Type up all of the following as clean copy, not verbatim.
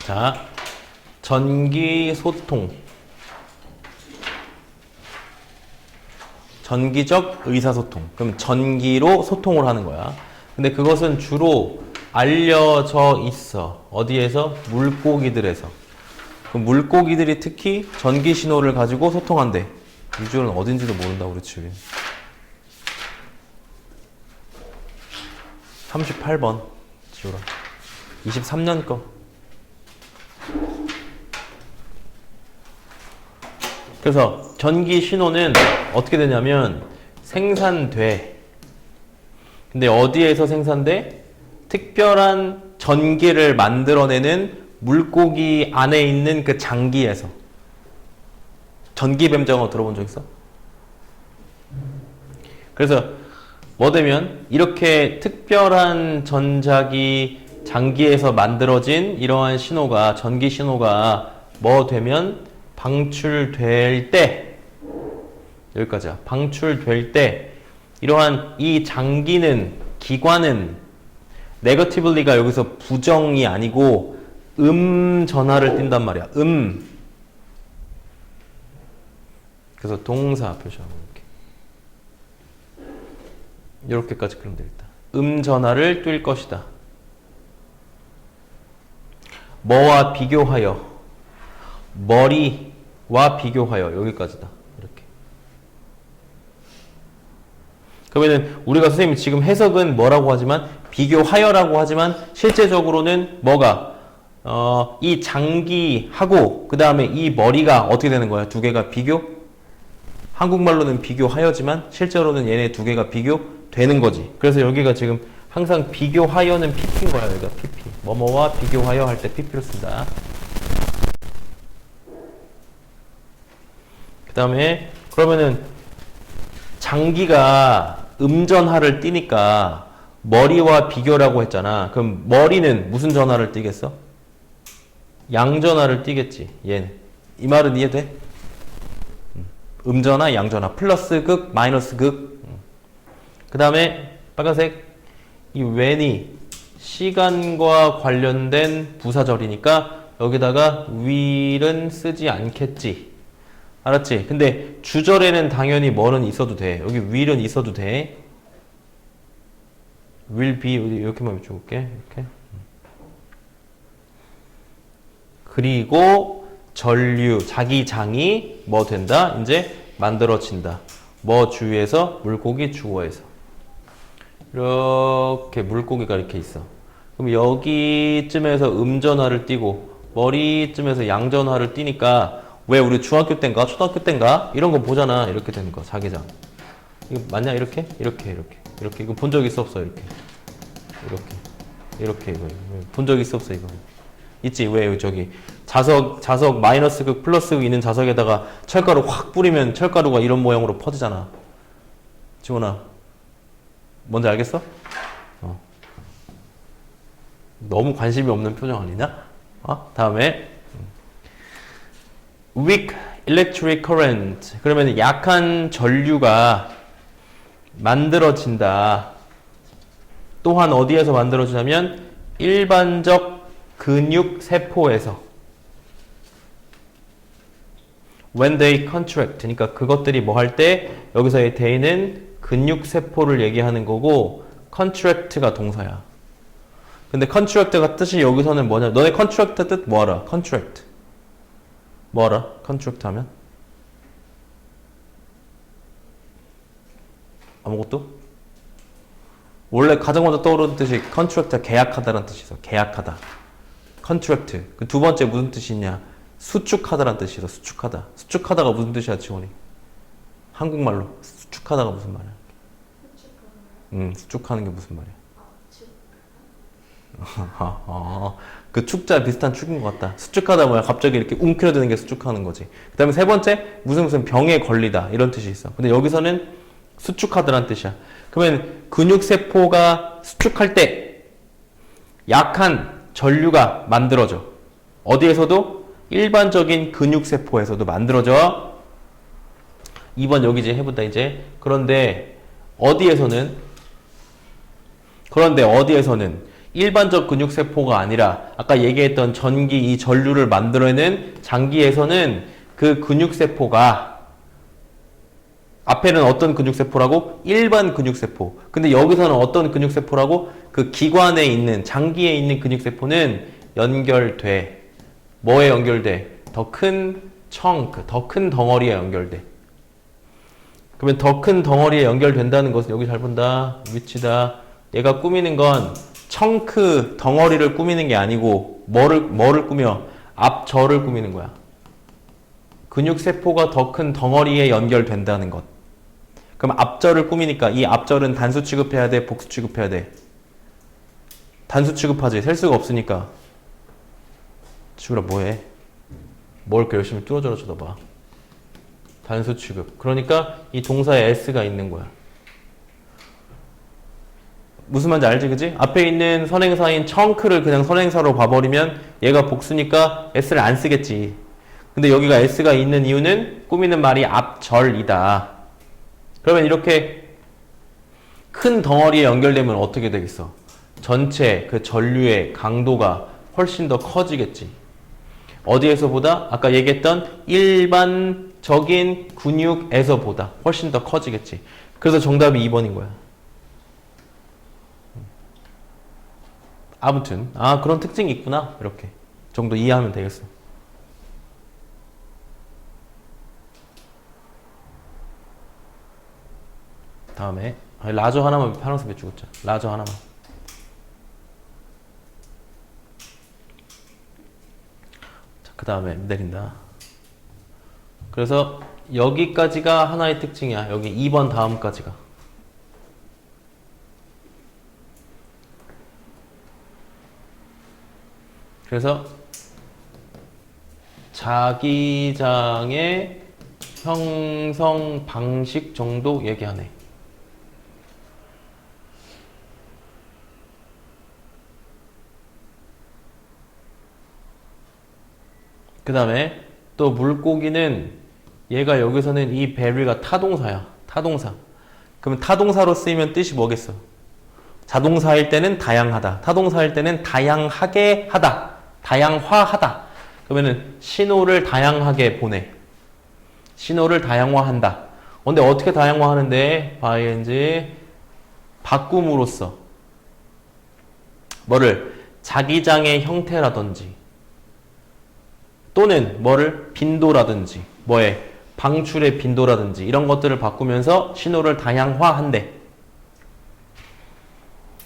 자, 전기 소통. 전기적 의사소통. 그럼 전기로 소통을 하는 거야. 근데 그것은 주로 알려져 있어. 어디에서? 물고기들에서. 그럼 물고기들이 특히 전기 신호를 가지고 소통한대. 이 줄은 어딘지도 모른다고 그렇지. 우린. 38번 지우라. 23년 거. 그래서 전기 신호는 어떻게 되냐면 생산돼. 근데 어디에서 생산돼? 특별한 전기를 만들어내는 물고기 안에 있는 그 장기에서. 전기뱀장어 들어본 적 있어? 그래서 뭐 되면 이렇게 특별한 전자기 장기에서 만들어진 이러한 신호가, 전기 신호가 뭐 되면 방출될 때, 여기까지야. 방출될 때 이러한 이 장기는, 기관은 네거티블리가 여기서 부정이 아니고 전하를 띈단 말이야. 그래서 동사 표시하고 이렇게까지 그리면 되겠다. 전하를 띨 것이다. 뭐와 비교하여, 머리와 비교하여, 여기까지다. 이렇게. 그러면은 우리가 선생님이 지금 해석은 뭐라고 하지만, 비교하여라고 하지만 실제적으로는 뭐가 이 장기하고 그 다음에 이 머리가 어떻게 되는 거야? 두 개가 비교? 한국말로는 비교하여지만 실제로는 얘네 두 개가 비교되는 거지. 그래서 여기가 지금 항상 비교하여는 PP인 거야. 여기가 PP. 뭐뭐와 비교하여 할 때 PP를 쓴다. 그 다음에 그러면은 장기가 음전하를 띠니까 머리와 비교라고 했잖아. 그럼 머리는 무슨 전하를 띠겠어? 양전하를 띠겠지. 얘는. 이 말은 이해돼? 음전하, 양전하. 플러스 극, 마이너스 극. 그 다음에 빨간색. 이 when이 시간과 관련된 부사절이니까 여기다가 will은 쓰지 않겠지. 알았지? 근데 주절에는 당연히 뭐는 있어도 돼. 여기 will은 있어도 돼. will be 이렇게만 외쳐볼게. 이렇게. 그리고 전류, 자기 장이 뭐 된다? 이제 만들어진다. 뭐 주위에서? 물고기 주어에서. 이렇게 물고기가 이렇게 있어. 그럼 여기쯤에서 음전하를 띄고 머리쯤에서 양전하를 띄니까 왜 우리 중학교 땐가 초등학교 땐가 이런 거 보잖아. 이렇게 되는 거. 자기장. 이거 맞냐? 이렇게? 이렇게. 이거 본 적 있어 없어? 이렇게. 이렇게 이거. 본 적 있어 없어? 이거. 있지? 왜 저기 자석 마이너스 극 플러스 극 있는 자석에다가 철가루 확 뿌리면 철가루가 이런 모양으로 퍼지잖아. 지원아. 뭔지 알겠어? 너무 관심이 없는 표정 아니냐? 다음에 weak electric current. 그러면 약한 전류가 만들어진다. 또한 어디에서 만들어지냐면 일반적 근육 세포에서. when they contract. 그러니까 그것들이 뭐 할 때 여기서의 they는 근육 세포를 얘기하는 거고 contract가 동사야. 근데 contract가 뜻이 여기서는 뭐냐? 너네 contract 뜻 뭐 알아? contract. 뭐 알아? contract 하면? 아무것도? 원래 가장 먼저 떠오르는 뜻이 contract, 계약하다라는 뜻이 있어. 계약하다. contract. 그 두 번째 무슨 뜻이 있냐? 수축하다라는 뜻이 있어. 수축하다. 수축하다가 무슨 뜻이야, 지원이? 한국말로. 수축하다가 무슨 말이야? 수축하는 게 무슨 말이야? 그 축자 비슷한 축인 것 같다. 수축하다 뭐야? 갑자기 이렇게 움켜드는 게 수축하는 거지. 그 다음에 세 번째, 무슨 병에 걸리다. 이런 뜻이 있어. 근데 여기서는 수축하다라는 뜻이야. 그러면 근육세포가 수축할 때 약한 전류가 만들어져. 어디에서도? 일반적인 근육세포에서도 만들어져. 2번 여기 이제 해본다, 이제. 그런데 어디에서는 일반적 근육세포가 아니라 아까 얘기했던 전기 이 전류를 만들어내는 장기에서는 그 근육세포가 앞에는 어떤 근육세포라고? 일반 근육세포. 근데 여기서는 어떤 근육세포라고? 그 기관에 있는 장기에 있는 근육세포는 연결돼. 뭐에 연결돼? 더 큰 청크, 더 큰 덩어리에 연결돼. 그러면 더 큰 덩어리에 연결된다는 것은 여기 잘 본다. 위치다. 얘가 꾸미는 건 청크 덩어리를 꾸미는 게 아니고 뭐를 꾸며? 앞절을 꾸미는 거야. 근육세포가 더 큰 덩어리에 연결된다는 것. 그럼 앞절을 꾸미니까 이 앞절은 단수 취급해야 돼? 복수 취급해야 돼? 단수 취급하지. 셀 수가 없으니까. 지우라 뭐해? 뭘 이렇게 열심히 뚫어져라 쳐다봐. 단수 취급. 그러니까 이 동사에 s가 있는 거야. 무슨 말인지 알지, 그지? 앞에 있는 선행사인 청크를 그냥 선행사로 봐버리면 얘가 복수니까 s를 안 쓰겠지. 근데 여기가 s가 있는 이유는 꾸미는 말이 앞절이다. 그러면 이렇게 큰 덩어리에 연결되면 어떻게 되겠어? 전체 그 전류의 강도가 훨씬 더 커지겠지. 어디에서보다? 아까 얘기했던 일반적인 근육에서보다 훨씬 더 커지겠지. 그래서 정답이 2번인 거야. 아무튼 그런 특징이 있구나. 이렇게 정도 이해하면 되겠어. 다음에 라저 하나만 파란색 배치고 있자. 라저 하나만. 자, 그 다음에 내린다. 그래서 여기까지가 하나의 특징이야. 여기 2번 다음까지가. 그래서 자기장의 형성 방식 정도 얘기하네. 그 다음에 또 물고기는 얘가 여기서는 이 베리가 타동사야. 타동사. 그러면 타동사로 쓰이면 뜻이 뭐겠어? 자동사일 때는 다양하다. 타동사일 때는 다양하게 하다. 다양화하다. 그러면은 신호를 다양하게 보내. 신호를 다양화한다. 근데 어떻게 다양화하는데? ing 바꿈으로써 뭐를? 자기장의 형태라든지 또는 뭐를? 빈도라든지 뭐에? 방출의 빈도라든지 이런 것들을 바꾸면서 신호를 다양화한대.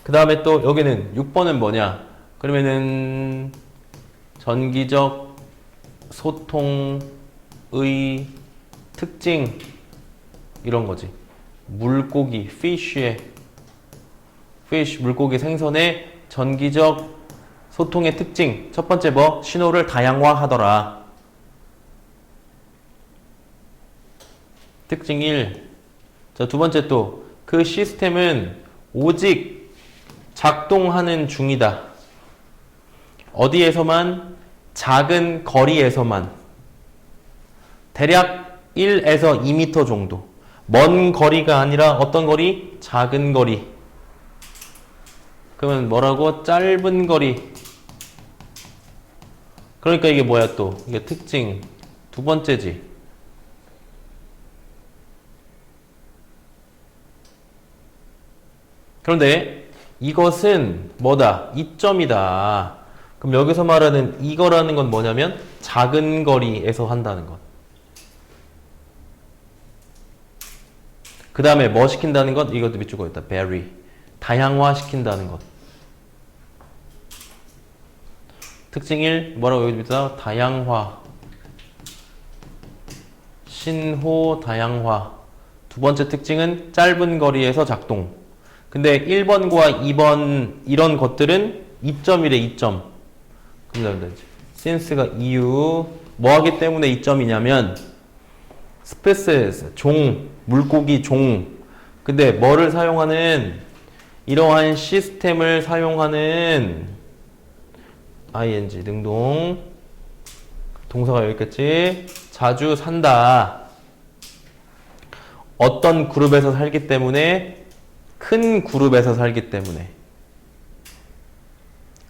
그 다음에 또 여기는 6번은 뭐냐? 그러면은 전기적 소통의 특징 이런 거지. 물고기, fish 물고기 생선의 전기적 소통의 특징. 첫 번째 뭐? 신호를 다양화하더라. 특징 1. 자, 두 번째 또 그 시스템은 오직 작동하는 중이다. 어디에서만? 작은 거리에서만. 대략 1에서 2m 정도. 먼 거리가 아니라 어떤 거리? 작은 거리. 그러면 뭐라고? 짧은 거리. 그러니까 이게 뭐야 또? 이게 특징 두 번째지. 그런데 이것은 뭐다? 이점이다. 그럼 여기서 말하는 이거라는 건 뭐냐면 작은 거리에서 한다는 것. 그 다음에 뭐 시킨다는 것? 이것도 밑줄거 있다. vary. 다양화 시킨다는 것. 특징 1. 뭐라고 여기 밑에다? 다양화. 신호 다양화. 두 번째 특징은 짧은 거리에서 작동. 근데 1번과 2번 이런 것들은 이점이래. 이점. 그럼 since가 이유. 뭐 하기 때문에 이점이냐면 species, 종, 물고기 종. 근데 뭐를 사용하는? 이러한 시스템을 사용하는 ing, 능동. 동사가 여기 있겠지. 자주 산다. 어떤 그룹에서 살기 때문에? 큰 그룹에서 살기 때문에.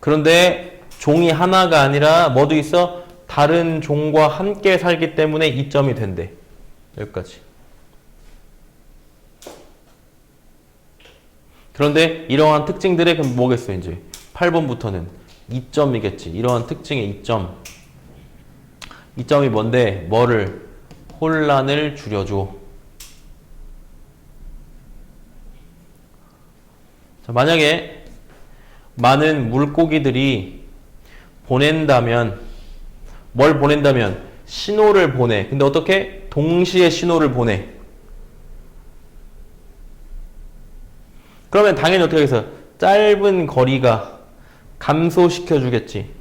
그런데 종이 하나가 아니라 뭐도 있어? 다른 종과 함께 살기 때문에 이점이 된대. 여기까지. 그런데 이러한 특징들의 그럼 뭐겠어 이제 8번부터는 이점이겠지. 이러한 특징의 이점. 이점이 뭔데? 뭐를? 혼란을 줄여줘. 자, 만약에 많은 물고기들이 보낸다면 뭘 보낸다면 신호를 보내. 근데 어떻게? 동시에 신호를 보내. 그러면 당연히 어떻게 하겠어? 짧은 거리가 감소시켜 주겠지.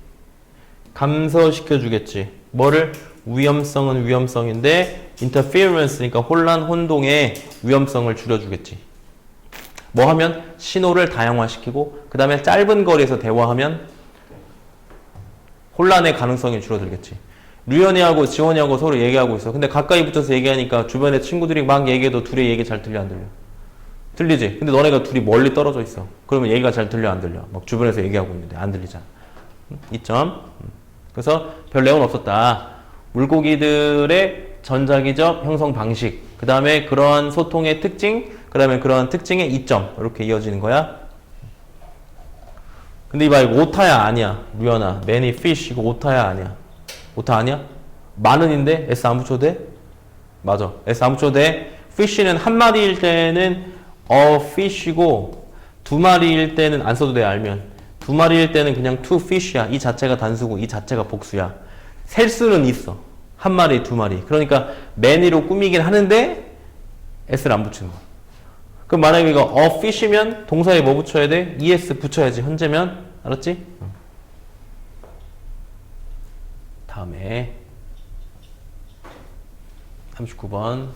감소시켜 주겠지. 뭐를? 위험성은 위험성인데 interference니까 혼란, 혼동의 위험성을 줄여주겠지. 뭐 하면? 신호를 다양화시키고 그 다음에 짧은 거리에서 대화하면 혼란의 가능성이 줄어들겠지. 류현이하고 지원이하고 서로 얘기하고 있어. 근데 가까이 붙어서 얘기하니까 주변에 친구들이 막 얘기해도 둘이 얘기 잘 들려 안 들려? 들리지? 근데 너네가 둘이 멀리 떨어져 있어. 그러면 얘기가 잘 들려 안 들려? 막 주변에서 얘기하고 있는데 안 들리잖아. 이점. 그래서 별 내용은 없었다. 물고기들의 전자기적 형성 방식, 그 다음에 그러한 소통의 특징, 그 다음에 그러한 특징의 이점, 이렇게 이어지는 거야. 근데 이봐, 이거 오타야 아니야. 류현아, many fish 이거 오타야 아니야. 오타 아니야? 많은인데 S 안 붙여도 돼? 맞아. S 안 붙여도 돼. fish는 한 마리일 때는 a fish이고 두 마리일 때는 안 써도 돼. 알면 두 마리일 때는 그냥 two fish야. 이 자체가 단수고 이 자체가 복수야. 셀 수는 있어. 한 마리, 두 마리. 그러니까 many로 꾸미긴 하는데 S를 안 붙이는 거야. 그럼 만약에 이거 a fish면 동사에 뭐 붙여야 돼? es 붙여야지. 현재면. 알았지? 다음에 39번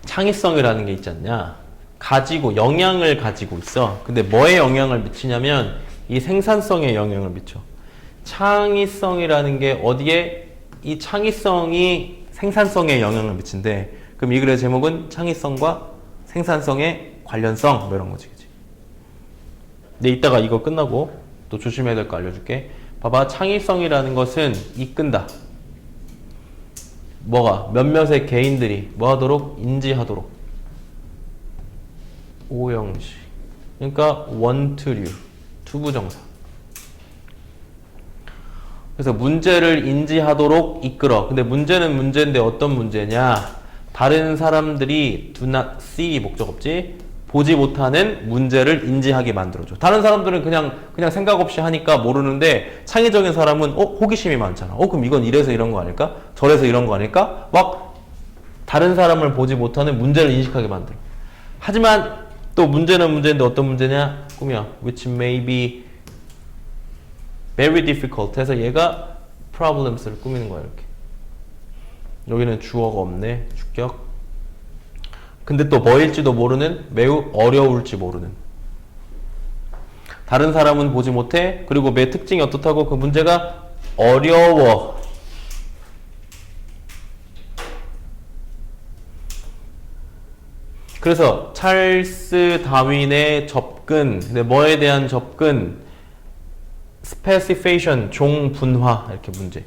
창의성이라는 게 있지 않냐? 가지고 영향을 가지고 있어. 근데 뭐에 영향을 미치냐면 이 생산성에 영향을 미쳐. 창의성이라는 게 어디에? 이 창의성이 생산성에 영향을 미친대. 그럼 이 글의 제목은 창의성과 생산성의 관련성 뭐 이런 거지, 그치? 근데 이따가 이거 끝나고 또 조심해야 될 거 알려줄게. 봐봐, 창의성이라는 것은 이끈다. 뭐가? 몇몇의 개인들이 뭐 하도록? 인지하도록. 오형식. 그러니까 원투류. 투부정사. 그래서 문제를 인지하도록 이끌어. 근데 문제는 문제인데 어떤 문제냐? 다른 사람들이 do not see 목적 없지? 보지 못하는 문제를 인지하게 만들어줘. 다른 사람들은 그냥 생각 없이 하니까 모르는데 창의적인 사람은 호기심이 많잖아. 그럼 이건 이래서 이런 거 아닐까? 저래서 이런 거 아닐까? 막 다른 사람을 보지 못하는 문제를 인식하게 만들어. 하지만 또 문제는 문제인데 어떤 문제냐? 꿈이야. Which may be very difficult 해서 얘가 problems를 꾸미는 거야. 이렇게. 여기는 주어가 없네. 주격. 근데 또 뭐일지도 모르는, 매우 어려울지 모르는. 다른 사람은 보지 못해. 그리고 매 특징이 어떻다고? 그 문제가 어려워. 그래서 찰스 다윈의 접근, 근데 뭐에 대한 접근? specification, 종분화 이렇게 문제.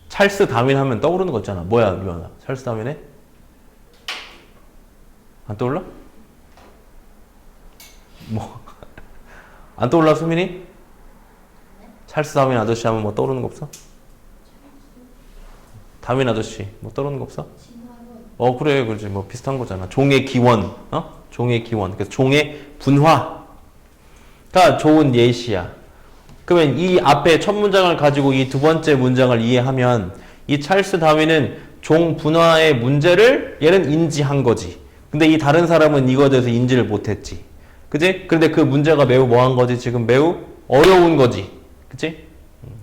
찰스 다윈 하면 떠오르는 거 있잖아. 뭐야, 류현아? 찰스 다윈에? 안 떠올라? 뭐? 안 떠올라, 수민이? 찰스 다윈 아저씨 하면 뭐 떠오르는 거 없어? 다윈 아저씨 뭐 떠오르는 거 없어? 그래, 그렇지. 뭐 비슷한 거잖아. 종의 기원, 종의 기원. 그래서 종의 분화가 좋은 예시야. 그러면 이 앞에 첫 문장을 가지고 이 두 번째 문장을 이해하면 이 찰스 다윈은 종 분화의 문제를 얘는 인지한 거지. 근데 이 다른 사람은 이거에 대해서 인지를 못했지. 그치? 근데 그 문제가 매우 뭐한 거지? 지금 매우 어려운 거지. 그치?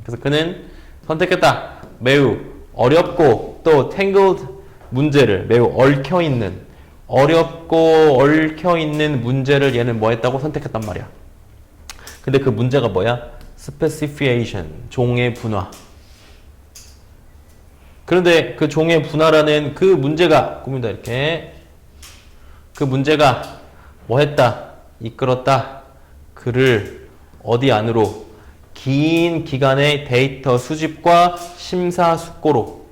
그래서 그는 선택했다. 매우 어렵고 또 tangled 문제를 매우 얽혀있는 어렵고 얽혀있는 문제를 얘는 뭐 했다고? 선택했단 말이야. 근데 그 문제가 뭐야? specification, 종의 분화. 그런데 그 종의 분할하는 그 문제가 꼽니다. 이렇게 그 문제가 뭐 했다? 이끌었다. 그를 어디 안으로? 긴 기간의 데이터 수집과 심사숙고로.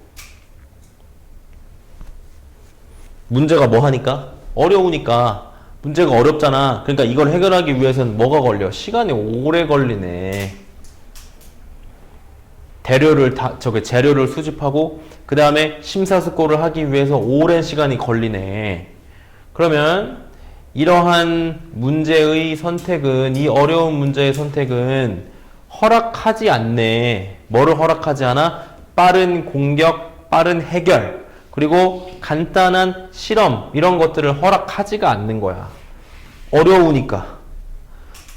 문제가 뭐 하니까? 어려우니까. 문제가 어렵잖아. 그러니까 이걸 해결하기 위해서는 뭐가 걸려? 시간이 오래 걸리네. 재료를 수집하고 그 다음에 심사숙고를 하기 위해서 오랜 시간이 걸리네. 그러면 이러한 문제의 선택은, 이 어려운 문제의 선택은 허락하지 않네. 뭐를 허락하지 않아? 빠른 공격, 빠른 해결, 그리고 간단한 실험, 이런 것들을 허락하지가 않는 거야. 어려우니까.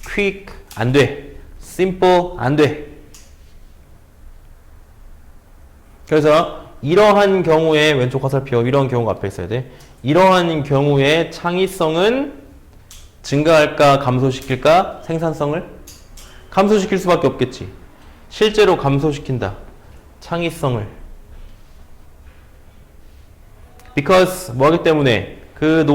quick 안 돼. simple 안 돼. 그래서 이러한 경우에, 왼쪽 화살표, 이런 경우가 앞에 있어야 돼. 이러한 경우에 창의성은 증가할까, 감소시킬까? 생산성을 감소시킬 수밖에 없겠지. 실제로 감소시킨다. 창의성을. because 뭐하기 때문에? 그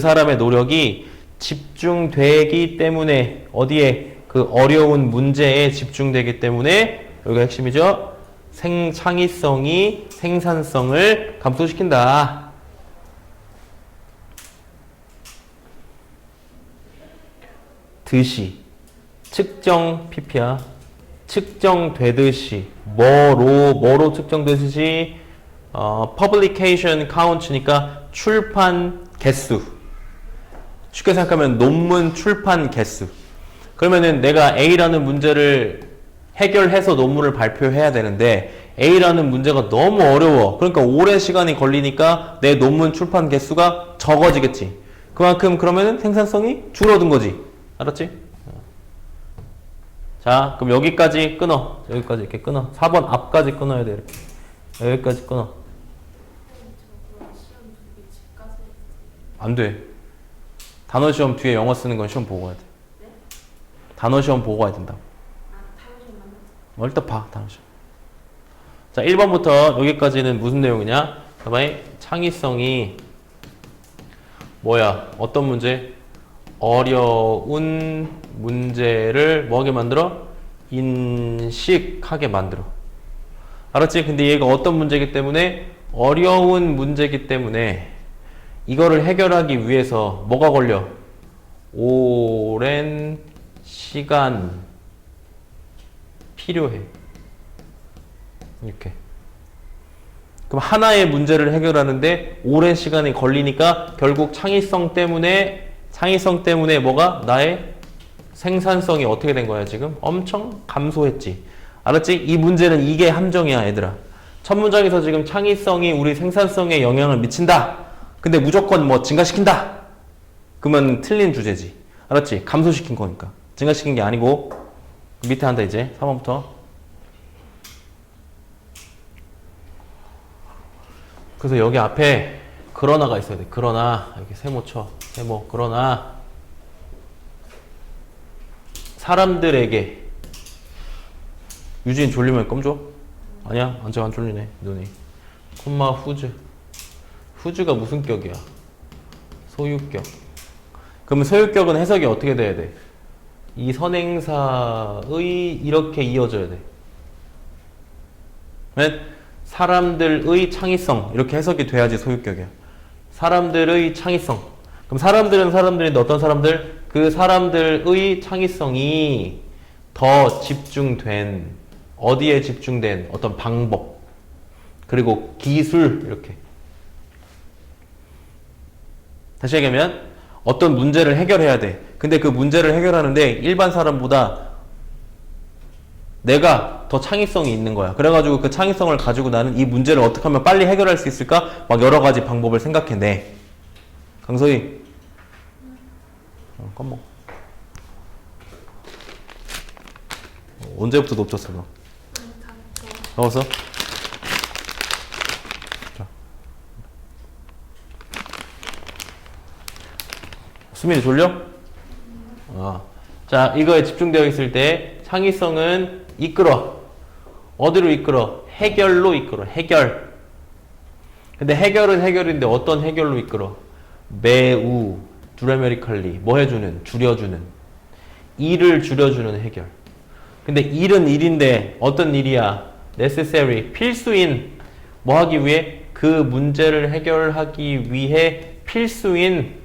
사람의 노력이 집중되기 때문에, 어디에? 그 어려운 문제에 집중되기 때문에, 여기가 핵심이죠. 창의성이 생산성을 감소시킨다. 듯이, 측정 pp야. 측정되듯이, 뭐로 측정되듯이, publication count니까 출판 개수. 쉽게 생각하면 논문 출판 개수. 그러면은 내가 A라는 문제를 해결해서 논문을 발표해야 되는데 A라는 문제가 너무 어려워. 그러니까 오랜 시간이 걸리니까 내 논문 출판 개수가 적어지겠지. 그만큼 그러면은 생산성이 줄어든 거지. 알았지? 자, 그럼 여기까지 끊어. 여기까지 이렇게 끊어. 4번 앞까지 끊어야 돼. 이렇게. 여기까지 끊어. 안 돼. 단어 시험 뒤에 영어 쓰는 건 시험 보고 가야 돼. 네? 단어 시험 보고 가야 된다고. 일단 봐, 단어 시험. 자, 1번부터 여기까지는 무슨 내용이냐? 그다음에 창의성이 뭐야? 어떤 문제? 어려운 문제를 뭐하게 만들어? 인식하게 만들어. 알았지? 근데 얘가 어떤 문제이기 때문에? 어려운 문제이기 때문에 이거를 해결하기 위해서 뭐가 걸려? 오랜 시간 필요해. 이렇게. 그럼 하나의 문제를 해결하는데 오랜 시간이 걸리니까 결국 창의성 때문에 뭐가? 나의 생산성이 어떻게 된 거야, 지금? 엄청 감소했지. 알았지? 이 문제는 이게 함정이야, 얘들아. 첫 문장에서 지금 창의성이 우리 생산성에 영향을 미친다. 근데 무조건 뭐 증가시킨다. 그러면 틀린 주제지. 알았지? 감소시킨 거니까. 증가시킨 게 아니고. 밑에 한다, 이제. 3번부터. 그래서 여기 앞에 그러나가 있어야 돼. 그러나. 이렇게 세모 쳐. 세모. 그러나. 사람들에게. 유진 졸리면 껌 줘? 아니야? 안 졸리네. 눈이. 콤마 후즈. 후즈가 무슨 격이야? 소유격. 그러면 소유격은 해석이 어떻게 돼야 돼? 이 선행사의 이렇게 이어져야 돼. 네? 사람들의 창의성 이렇게 해석이 돼야지 소유격이야. 사람들의 창의성. 그럼 사람들은 사람들인데 어떤 사람들? 그 사람들의 창의성이 더 집중된, 어디에 집중된 어떤 방법 그리고 기술, 이렇게. 다시 얘기하면 어떤 문제를 해결해야 돼. 근데 그 문제를 해결하는데 일반 사람보다 내가 더 창의성이 있는 거야. 그래가지고 그 창의성을 가지고 나는 이 문제를 어떻게 하면 빨리 해결할 수 있을까? 막 여러 가지 방법을 생각해내. 강서희. 껌먹어. 언제부터 높였어, 너? 먹었어? 자. 수민이 졸려? 자, 이거에 집중되어 있을 때 창의성은 이끌어. 어디로 이끌어? 해결로 이끌어. 해결. 근데 해결은 해결인데 어떤 해결로 이끌어? 매우, dramatically, 뭐 해주는? 줄여주는. 일을 줄여주는 해결. 근데 일은 일인데 어떤 일이야? necessary, 필수인, 뭐 하기 위해? 그 문제를 해결하기 위해 필수인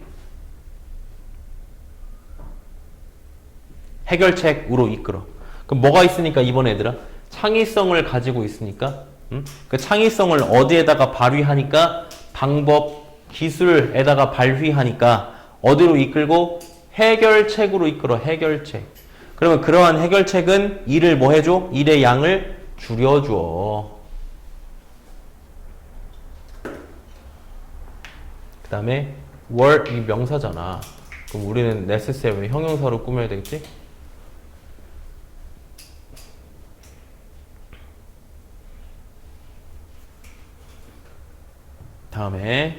해결책으로 이끌어. 그럼 뭐가 있으니까 이번 애들아? 창의성을 가지고 있으니까, 그 창의성을 어디에다가 발휘하니까 방법, 기술에다가 발휘하니까 어디로 이끌고 해결책으로 이끌어. 해결책. 그러면 그러한 해결책은 일을 뭐 해줘? 일의 양을 줄여줘. 그 다음에 were 이 명사잖아. 그럼 우리는 necessary 형용사로 꾸며야 되겠지? 다음에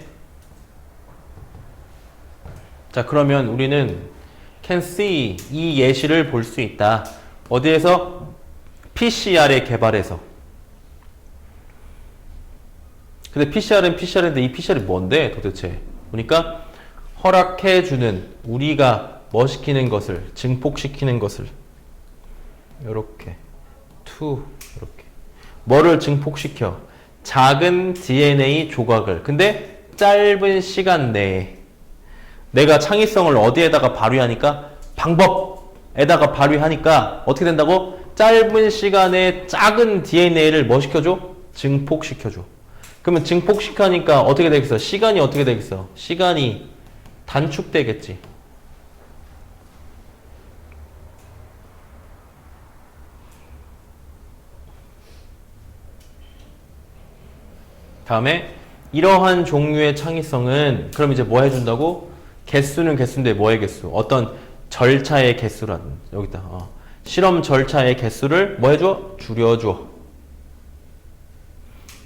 자 그러면 우리는 can see 이 예시를 볼 수 있다. 어디에서? PCR의 개발에서. 근데 PCR은 PCR인데 이 PCR이 뭔데 도대체? 보니까 허락해주는 우리가 뭐 시키는 것을 증폭시키는 것을 요렇게 to 이렇게 뭐를 증폭시켜? 작은 DNA 조각을. 근데 짧은 시간 내에 내가 창의성을 어디에다가 발휘하니까 방법에다가 발휘하니까 어떻게 된다고? 짧은 시간에 작은 DNA를 뭐 시켜줘? 증폭시켜줘. 그러면 증폭시키니까 어떻게 되겠어? 시간이 어떻게 되겠어? 시간이 단축되겠지. 다음에 이러한 종류의 창의성은 그럼 이제 뭐 해준다고? 개수는 개수인데 뭐의 개수? 어떤 절차의 개수라든 여기다 실험 절차의 개수를 뭐 해줘? 줄여줘.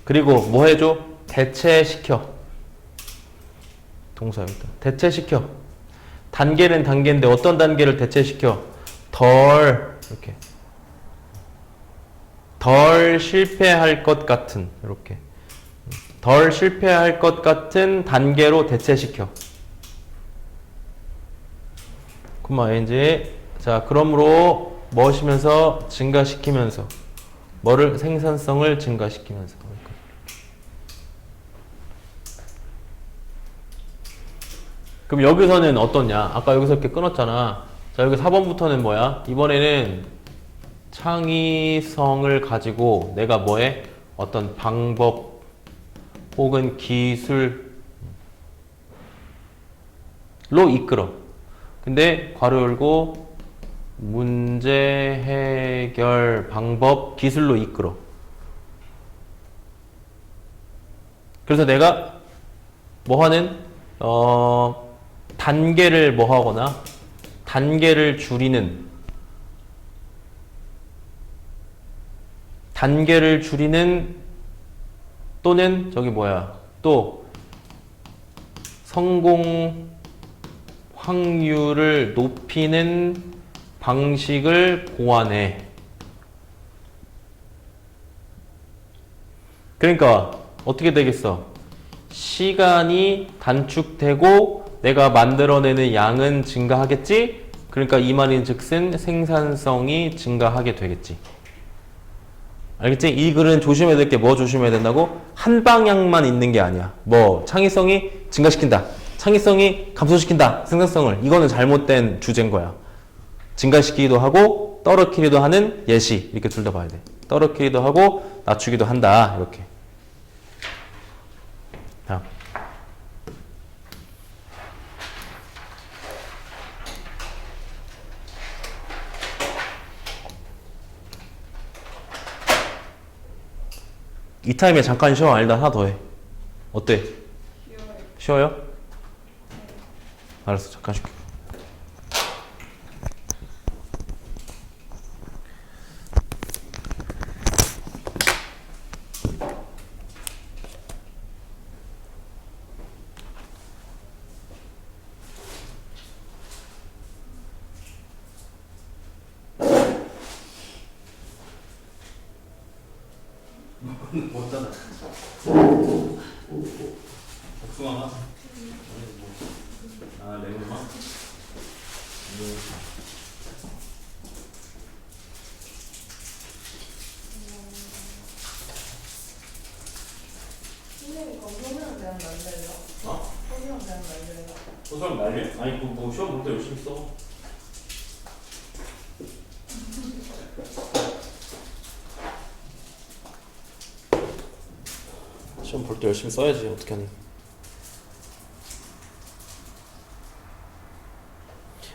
그리고 뭐 해줘? 대체시켜. 동사 여기다. 대체시켜. 단계는 단계인데 어떤 단계를 대체시켜? 이렇게 덜 실패할 것 같은 이렇게 덜 실패할 것 같은 단계로 대체시켜. 그만 이제 자 그러므로 무엇이면서 증가시키면서 뭐를 생산성을 증가시키면서. 그럼 여기서는 어떠냐? 아까 여기서 이렇게 끊었잖아. 자 여기 4번부터는 뭐야? 이번에는 창의성을 가지고 내가 뭐해? 어떤 방법 혹은 기술로 이끌어. 근데 괄호 열고 문제 해결 방법 기술로 이끌어. 그래서 내가 뭐 하는 단계를 뭐 하거나 단계를 줄이는 또는 저기 뭐야 또 성공 확률을 높이는 방식을 고안해. 그러니까 어떻게 되겠어? 시간이 단축되고 내가 만들어내는 양은 증가하겠지? 그러니까 이 말인 즉슨 생산성이 증가하게 되겠지. 알겠지? 이 글은 조심해야 될 게 뭐 조심해야 된다고? 한 방향만 있는 게 아니야. 뭐 창의성이 증가시킨다. 창의성이 감소시킨다. 생산성을. 이거는 잘못된 주제인 거야. 증가시키기도 하고 떨어뜨리기도 하는 예시. 이렇게 둘 다 봐야 돼. 떨어뜨리기도 하고 낮추기도 한다. 이렇게. 자. 이 타임에 잠깐 쉬어. 알다 하나 더 해. 어때? 쉬어요? 알았어. 잠깐 쉴게. 뭐잖아. 복숭아만? 아, 레몬만? 선생님 이거 소명 대학 날려요? 어? 소명 대학 날려요? 소설 날려? 아니, 뭐 시험 볼 때 열심히 써. 시험 볼 때 열심히 써야지. 어떻게 하니?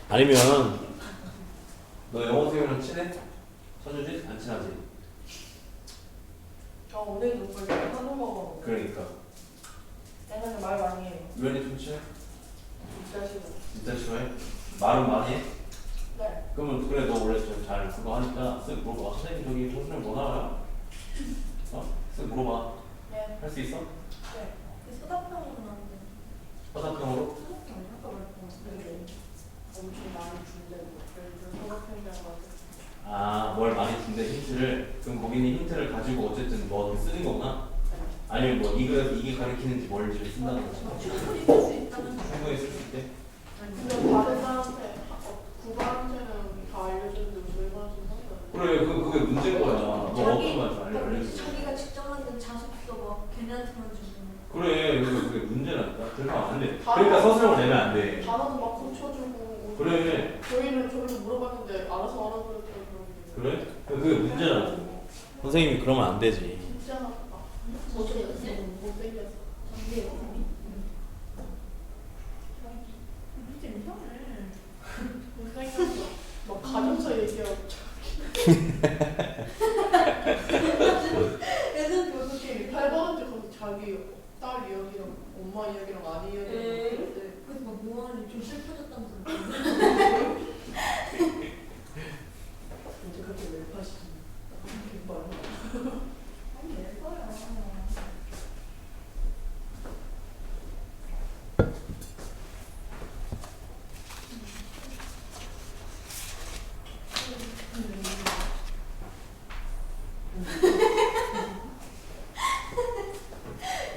아니면 너 영어 선생님이랑 친해? 선유진? 안 친하지? 저 오늘 녹을 하는 거 그러니까 얘는 말 많이 해요. 유연이 좀 친해? 진짜 싫어. 진짜 싫어해? 말은 많이 해? 네. 그러면 그래 너 원래 좀 잘 그거 하니까 쓱 물어봐. 선생님 저기 선생님 뭐 나와요? 쓱 물어봐. 네. 할 수 있어? 네. 소다병으로 나는데. 화장품으로? 소다병 아까 말했던 엄청 많이 준대고 그래서 소다병이라고 아, 뭘 많이 준대 힌트를. 그럼 거기는 힌트를 가지고 어쨌든 뭐 쓰는 거구나? 아니면 뭐 이게 가리키는지 뭘지를 쓴다는 거지? 충분히 쓸 수 있다는 거. 충분히 쓸 수 있대? 근데 다른 사람한테 구바한테는 다 알려줬는데 저희한테 상관없어요. 그래 그게 문제인 거야. 너 어떤 말 좀 알려줘. 자기가 직접 만든 자습서 막 걔네한테만 주고 그래 그게 문제라니까. 그러면 안 돼. 그러니까 서술형을 내면 안 돼. 단어도 막 고쳐주고 그래 저희도 물어봤는데 알아서 알아들었더라고요. 그래? 그게 문제라고. 선생님이 그러면 안 되지. 진짜 나빠. 못생겼어. 못생겼어. 전기에 진짜 이상해. 못생겼어. 막 가정사 얘기하고 애들 어떻게 8번한테 거기 자기 딸 이야기랑 엄마 이야기랑 아니 이야기랑 그랬대. 그래서 막 뭐하니 좀 슬퍼졌다면서 이제 그렇게 멜파시 개빨. 예뻐요.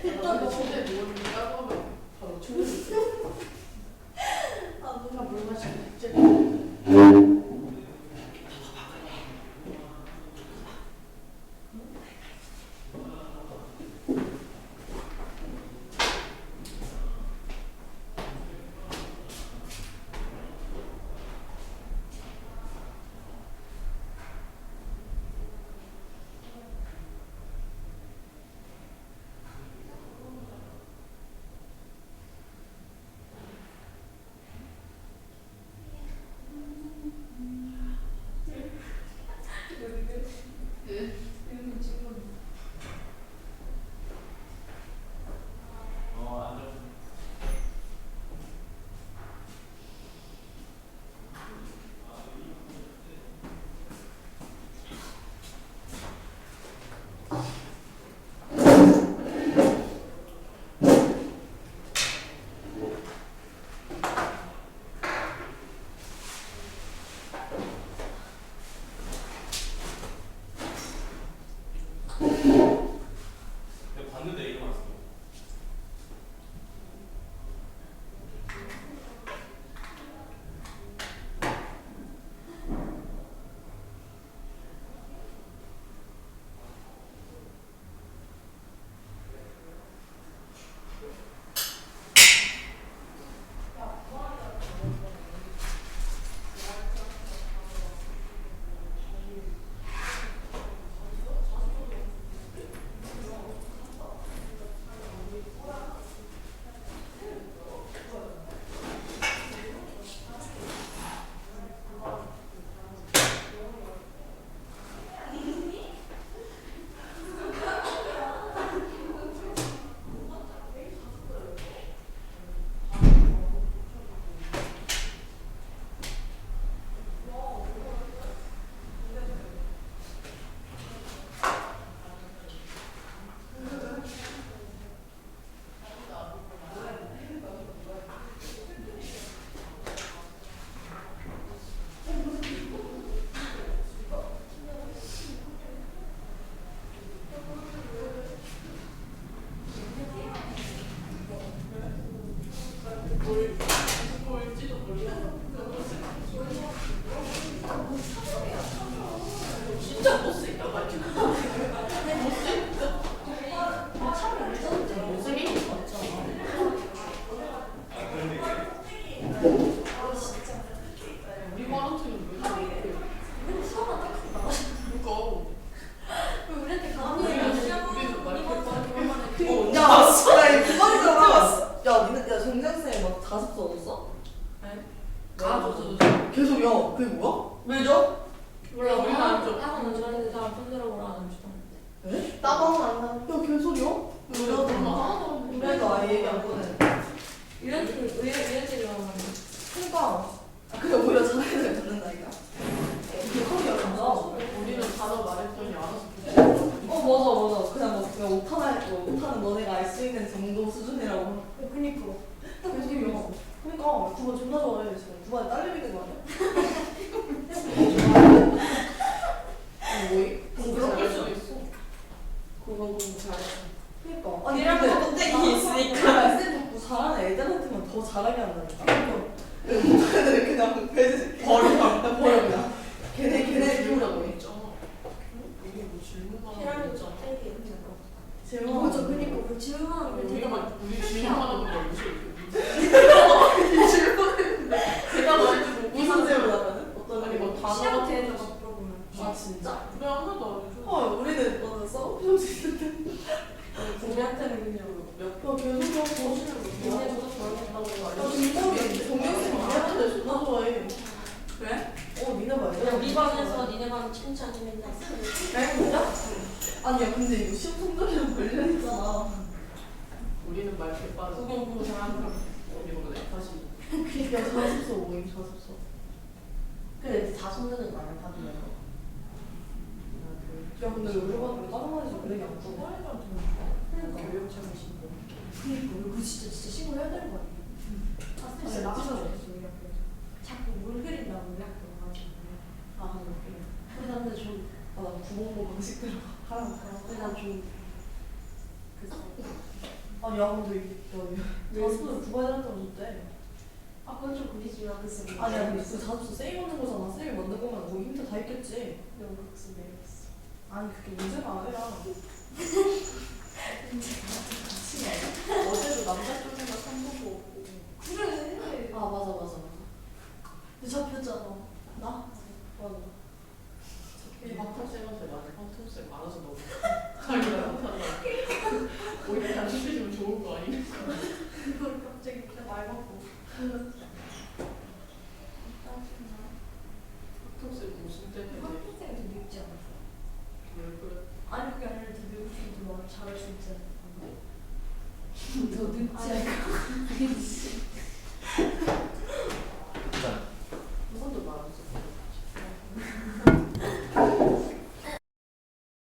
일단 너 침대에 누웠는데 따가우면 바로 침대에 아 너무 물 마시고 진짜 그게 뭐야? 왜죠? 몰라. 우리는 알죠. 학원 들었는데 사람 손들어보라 하는 주던데. 따봉 안 나. 야 개소리야? 그래도 그래도 아예 얘기 안 꺼내. 의연들이 하는 그니까. 그래, 오히려 자네들 듣는다니까. 개소리야 진짜. 우리는 단어 말했더니 알아서 맞아. 그냥 못하는 너네가 알 수 있는 정도 수준이라고. 그니까. 개소리야. 그니까, 그거 존나 좋아해. 지금 두바에 딸려 있는 거 아니야? 뭐이? 부끄러울 수도 있어. 그거 공부 잘했어. 그니까. 얘랑 근데 껍데기 있으니까. 쌤 자꾸 잘하는 애들한테만 더 잘하게 한다니까. 걔네들 그냥 버려 그냥. 걔네 키우라고 해. 있잖아. 이게 뭐 질문만 피라미 하는 거잖아. 껍데기 이런 거. 질문. 맞아. 그니까 그 질문하는 걸 우리가 대답. 우리 질문하는 거 무슨 제가 말해도 무슨 질문 하면은? 어떤 아니 뭐 단어 시험 같은 대회에서 거 막 물어보면. 아 진짜? 우리 하나도 안 해줘. 우리는 너는 써표지 있는데. 우리한테는 그냥 몇 야 계속 하고. 얘네 저도 좋아했다고 야 정말이 정명쌤 니네한테 존나 좋아해. 그래? 니네 말이야. 그냥 우리 반에서 니네 반 칭찬 좀 맨날 에? 진짜? 아니야 근데 이거 시험 성적이랑 관련있잖아. 우리는 말표 빠져. 공부 잘하는 사람. 언니 모르네. 다시. 야 자습서 모임 자습서. 근데 다 손드는 거 아니야? 다 듣는 거. 야 근데 왜 우리 반으로 다른 반에서 그래이 안 떠? 그러니까. 교육청이 신고. 그니까 그거 진짜 신고해야 되는 거 아니야? 아, 쌤 진짜 나가서 그랬어 우리 학교에서. 자꾸 물 흐린다고 우리 학교 와가지고. 아 그래. 근데 나는 좀 나 구멍보 방식 들어가. 하라고. 근데 난좀 아야 근데 자습서 두바이 다녔다고 줬대. 아 그건 좀 그리지만 글쎄 아니야 근데 그 자습서 쌤이 만든 거잖아. 쌤이 만든 거면 거기 힌트 다 있겠지. 영국스 내렸어. 아니 그게 문제가 아니라. 어제도 남자 쪽인가 상도고 없고. 그래. 아 맞아. 근데 잡혔잖아. 나? 맞아. 이 바텀쌤한테 나는 바텀쌤 많아서 너무 자기가 못하는 거 오히려 단축해주면 좋을 거 아니야? 그걸 갑자기 그냥 말 바꾸고. 바텀쌤 무슨 때문에 학생이 더 늙지 않았어? 왜 그래? 아니 그게 아니라 더 늙고 좀 더 잘할 수 있지 않았어? 더 늙지 아니. 않아?